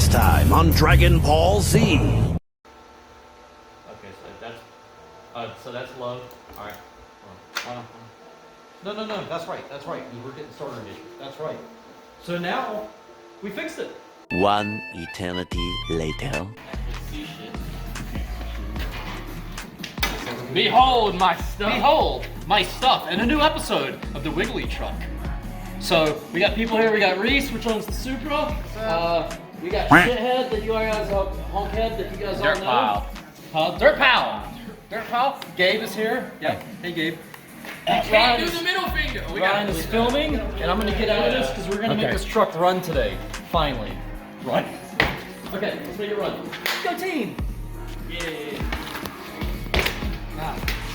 next time on Dragon Ball Z. Okay, so that's low. All right. No, that's right. That's right. We were getting starter issue. That's right. So now we fixed it. One eternity later. Behold my stuff. Behold my stuff and a new episode of the Wiggly Truck. So we got people here. We got Reese, which owns the Supra. We got Shithead that you guys, Honkhead that you guys all know. Dirt Pal. Dirt Pal. Gabe is here. Yeah. Hey Gabe. Can't do the middle finger. Ryan is filming, and I'm gonna get out of this because we're gonna make this truck run today. Finally. Run. Okay, let's make it run. Go team. Yeah.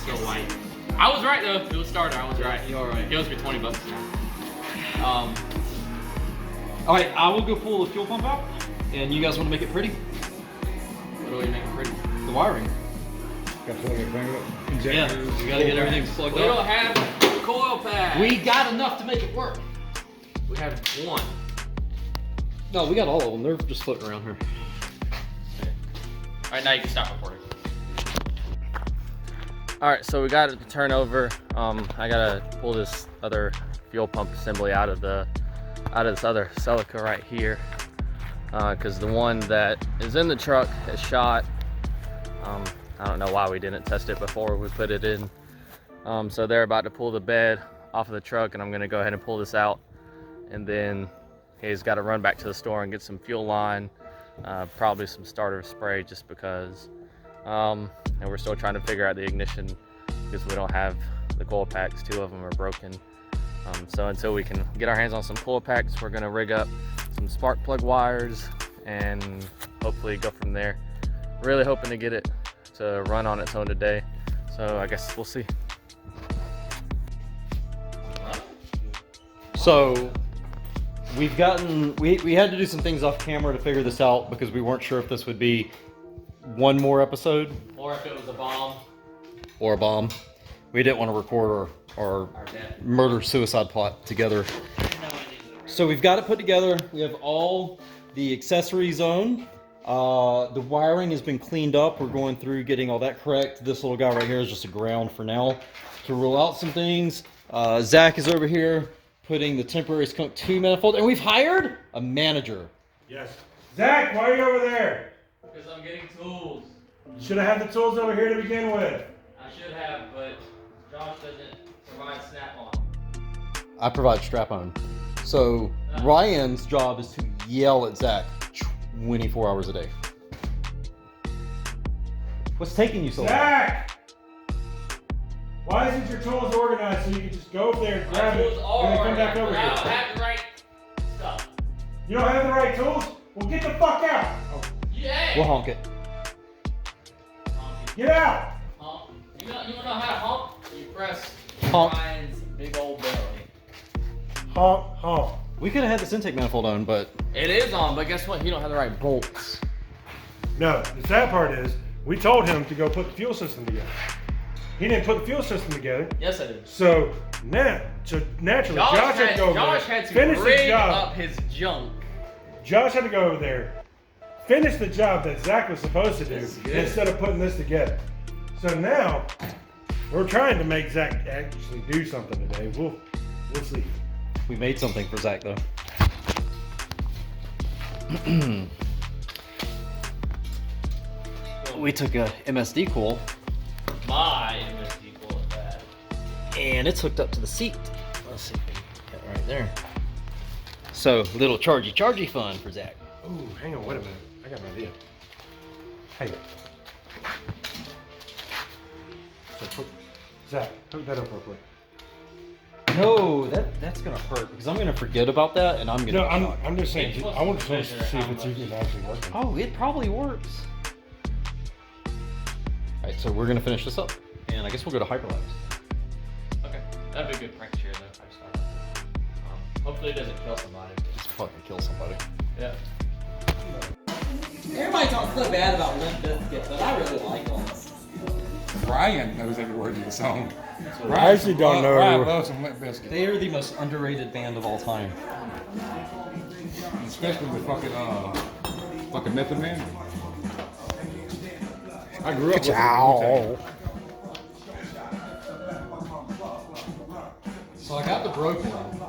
So white. I was right though. It was starter. I was right. You are right. He owes me $20 now. All right, I will go pull the fuel pump out, and you guys want to make it pretty? What do we make it pretty? The wiring. Got to bring it up. Yeah, we gotta get everything plugged We up. don't have coil pads. We got enough to make it work. We have one. No, we got all of them. They're just floating around here. All right, now you can stop recording. All right, so we got it to turn over. I gotta pull this other fuel pump assembly out of this other Celica right here, because the one that is in the truck is shot. I don't know why we didn't test it before we put it in. So they're about to pull the bed off of the truck, and I'm gonna go ahead and pull this out, and then he's got to run back to the store and get some fuel line, probably some starter spray, just because. And we're still trying to figure out the ignition because we don't have the coil packs. 2 of them are broken. So until we can get our hands on some coil packs, we're gonna rig up some spark plug wires and hopefully go from there. Really hoping to get it to run on its own today. So I guess we'll see. So we've gotten, we had to do some things off camera to figure this out because we weren't sure if this would be one more episode Or if it was a bomb. or a bomb. We didn't want to record our murder-suicide plot together. So we've got it put together. We have all the accessories on. The wiring has been cleaned up. We're going through getting all that correct. This little guy right here is just a ground for now to rule out some things. Zach is over here putting the temporary Skunk 2 manifold, and we've hired a manager. Yes. Zach, why are you over there? Because I'm getting tools. You should have had the tools over here to begin with. I should have, but Josh doesn't provide snap-on. I provide strap-on. So Ryan's job is to yell at Zach 24 hours a day. What's taking you so long? Zach! Why isn't your tools organized so you can just go over there and grab My it tools are and then come back over I don't here? have the right stuff. You don't have the right tools? Well, get the fuck out! Oh, Yeah. We'll honk it. get out! Hump. You wanna know how to hump? You press Honk. Ryan's big old belly. Honk, honk. We could have had this intake manifold on, but It is on, but guess what? You don't have the right bolts. No, the sad part is, we told him to go put the fuel system together. He didn't put the fuel system together. Yes, I did. So naturally, Josh had to go over Josh there, had to finish the rig job. up his junk. Josh had to go over there, finish the job that Zach was supposed to do instead of putting this together. So now we're trying to make Zach actually do something today. We'll see. we made something for Zach though. We took a MSD coil My MSD coil at that. and it's hooked up to the seat. Let's see if we can get it right there. So little chargy fun for Zach. Ooh, hang on, wait a minute. I got an idea. Hey. Zach, hook that up real quick. No, that's gonna hurt because I'm gonna forget about that and I'm gonna. No, get shocked. I'm just saying. Hey, I want to measure see if how it's much- even actually working. Oh, it probably works. All right, so we're gonna finish this up, and I guess we'll go to hyperlapse. Okay, that'd be a good prank share though. If I start. Hopefully it doesn't kill somebody. Just fucking kill somebody. Yeah. Everybody talks so bad about Limp Bizkit, but I really like them. Brian knows every word of the song. I actually don't know. Brian loves some Limp Bizkit, They are the most underrated band of all time. especially with fucking Fucking Method Man. I grew up. So I got the broke one.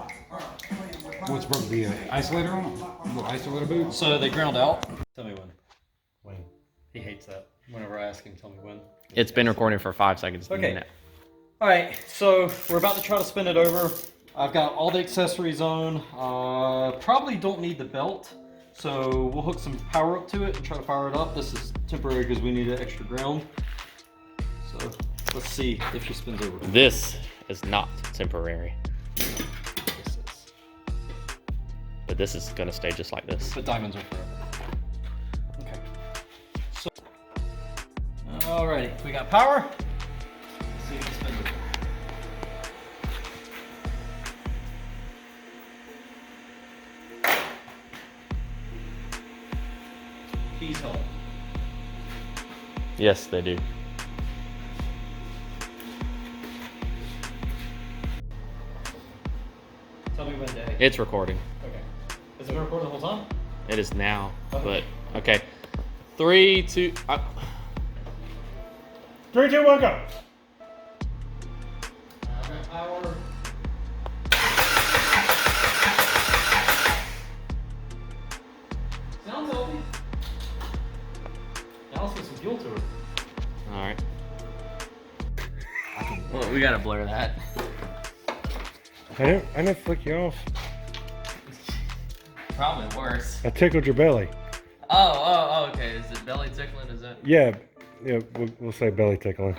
What's broke? The isolator on it? The isolator boot? So they ground out. Tell me when. When? He hates that. Whenever I ask him, tell me when. It's been recording for 5 seconds. Okay. Now. All right, so we're about to try to spin it over. I've got all the accessories on. Probably don't need the belt, so we'll hook some power up to it and try to fire it up. This is temporary because we need an extra ground. So let's see if she spins over. This is not temporary, This is. but this is gonna stay just like this. But diamonds are forever. Okay. So, alrighty, we got power. Let's see if it spins over. Keys help. Yes, they do. Tell me when day. It's recording. Okay. Has it been recording the whole time? It is now, Okay. but okay. 3, 2. 3, 2, 1, go. Power. Sounds healthy. Now let's get some fuel to it. All right. Well, we gotta blur that. I didn't flick you off. Probably worse. I tickled your belly. Oh, okay. Is it belly tickling? Is that? Yeah, we'll say belly tickling.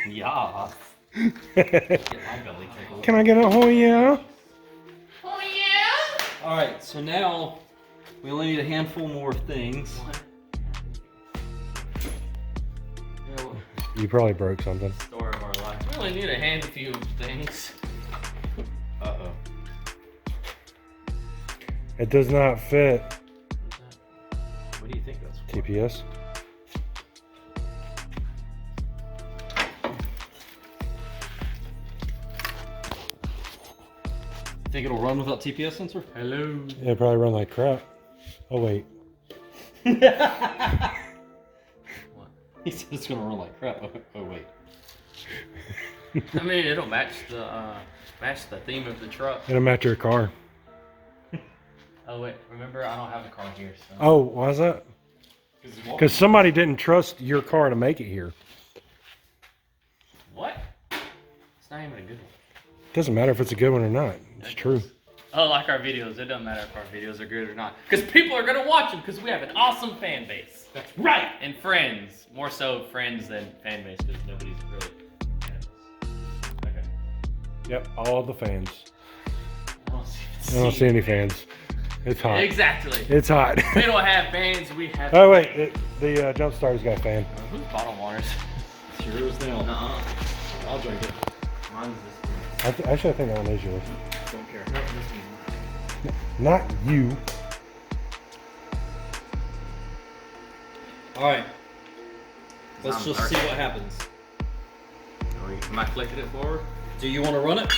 Yeah. Get my belly tickled. Can I get a oh yeah? All right, so now we only need a handful more things. You probably broke something. Story of our life. We only need a handful of things. Uh-oh. It does not fit. What do you think that's for? TPS. Think it'll run without TPS sensor? Hello. It'll probably run like crap. Oh wait. He said it's gonna run like crap. Oh wait. I mean, it'll match the theme of the truck. It'll match your car. Oh wait, remember I don't have a car here, so. Oh, why is that? Because somebody didn't trust your car to make it here. What? It's not even a good one. Doesn't matter if it's a good one or not. It's true. Oh, like our videos. It doesn't matter if our videos are good or not. Because people are going to watch them because we have an awesome fan base. That's right. And friends. More so friends than fan base because nobody's really fans. Okay. Yep, all the fans. I don't I don't see any fans. It's hot. Exactly. It's hot. We don't have fans. We have. Oh wait, the jump starter's got a fan. Whose bottle waters? It's yours now. Nuh-uh. I'll drink it. Mine's this Actually, I think that one is yours. one. Don't care. No, this one. Not you. All right. Let's I'm just thirsty. see what happens. Am I clicking it forward? Do you want to run it?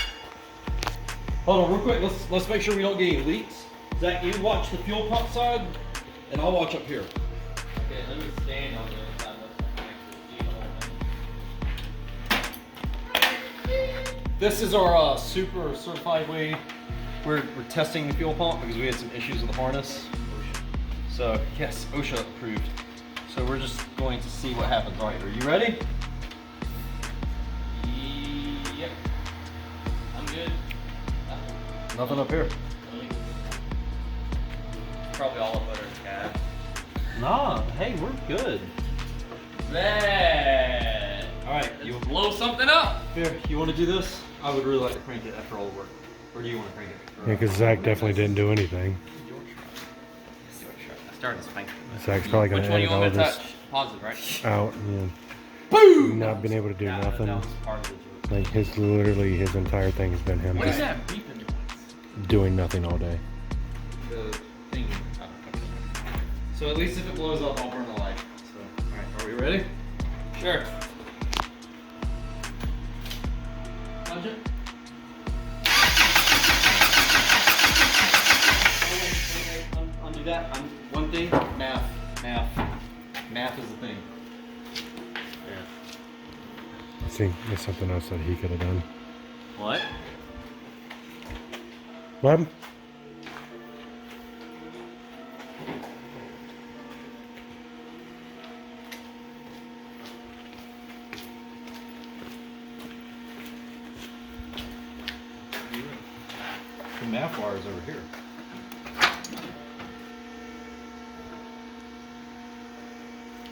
Hold on, real quick. Let's make sure we don't get any leaks. Zach, you watch the fuel pump side, and I'll watch up here. Okay, let me stand on the other side. This is our super certified way. We're testing the fuel pump because we had some issues with the harness. So yes, OSHA approved. So we're just going to see what happens. All right, are you ready? Yep. I'm good. Nothing up here. Probably all up under the cab. Nah, hey, we're good. Man. All right, You blow something up. here, you want to do this? I would really like to crank it after all the work. Or do you want to crank it? Yeah, because Zach definitely didn't do anything. I started spanking. Zach's probably Which gonna one you edit want all me to this touch? Pause it, right? out. Yeah. Boom! Not been able to do nothing. That was part of the joke. Like his entire thing has been him What is just that beeping noise? doing nothing all day. The thing. So at least if it blows up, I'll burn the light. So, all right, are we ready? Sure. Punch it. Undo See that? One thing, math is the thing. I think there's something else that he could have done. What? What happened? The math wire is over here.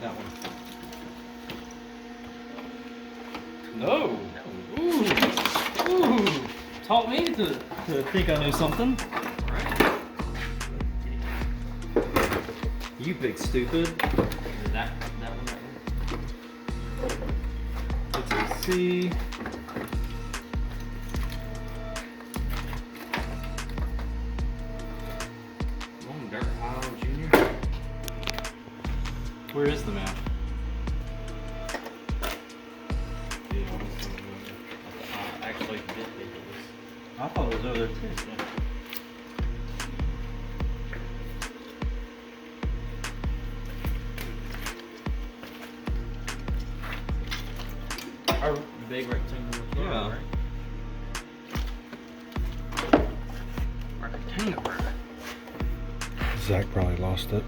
That one. No. Ooh. Taught me to think I know something. You big stupid. That one right It's a C. there. Dirt Pile Jr. Where is the map? Actually, did think it was. I thought it was over there too. Our big rectangle. Yeah. Right? Rectangle. Zach probably lost it.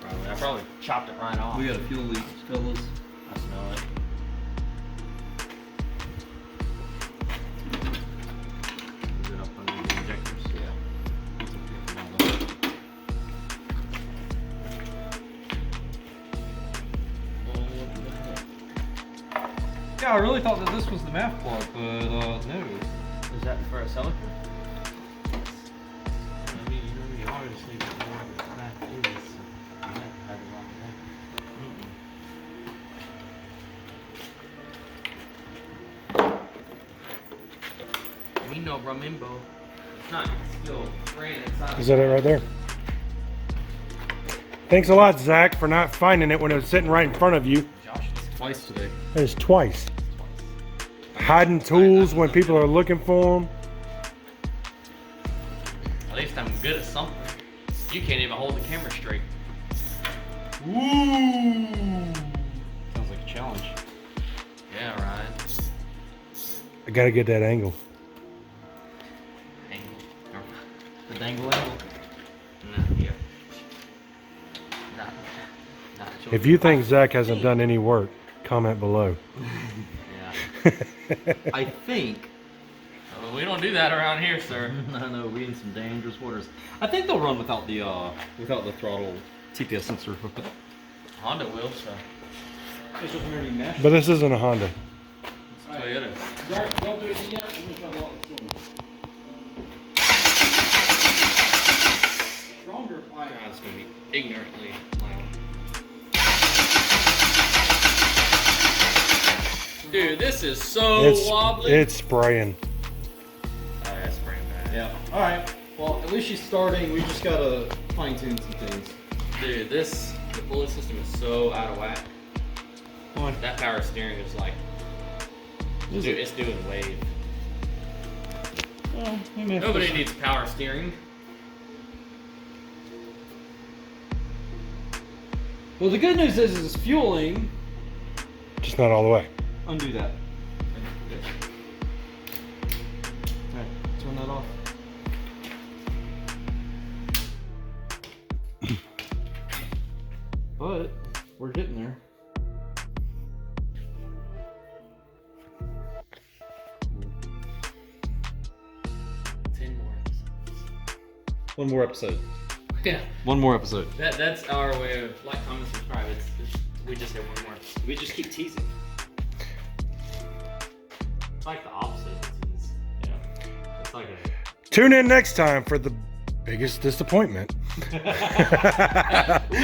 Probably. I probably chopped it right off. We got a fuel leak, fellas. I smell it. Is it up under the injectors? Yeah, I really thought that this was the math plug, but no. Is that for a Celica? I mean, you obviously don't know what that is. You might have the wrong one. We know Ramimbo. It's not still brand inside. Is that it right there? Thanks a lot, Zach, for not finding it when it was sitting right in front of you. Josh, Twice today. That is twice. Hiding tools when people are looking for them. at least I'm good at something. You can't even hold the camera straight. Ooh. Sounds like a challenge. Yeah, Ryan. I gotta get that angle. Angle. The dangle angle. No, yeah. Not If you think Zach hasn't done any work, comment below. Yeah. I think. Well, we don't do that around here, sir. I know, we in some dangerous waters. I think they'll run without the throttle TPS sensor hooked up. Honda will, so. It's just already meshed. But this isn't a Honda. It's Toyota. Don't do it yet. Let me try to walk the film. Stronger fire. God, it's gonna be ignorantly loud. Dude, this is so wobbly. It's spraying. Oh, that's pretty bad. Yeah. Alright. Well, at least she's starting. We just gotta fine tune some things. Dude, the pulley system is so out of whack. Why? That power steering is like, dude, it's doing wave. Well, we may have to Nobody push- needs power steering. Well, the good news is it's fueling. Just not all the way. Undo that. Alright, turn that off. But we're getting there. One more episode. Yeah. One more episode. That's our way of like, comment, subscribe. We just hit one more. We just keep teasing. It's like the opposite of tease. Yeah. It's like a. Tune in next time for the biggest disappointment. We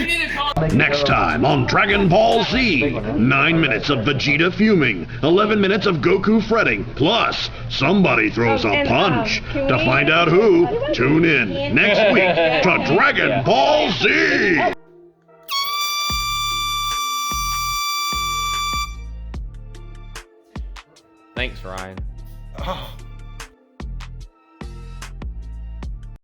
need to call. Next time on Dragon Ball Z, 9 minutes of Vegeta fuming, 11 minutes of Goku fretting, plus somebody throws a punch. To find out who, tune in next week to Dragon Ball Z! Thanks, Ryan. Oh.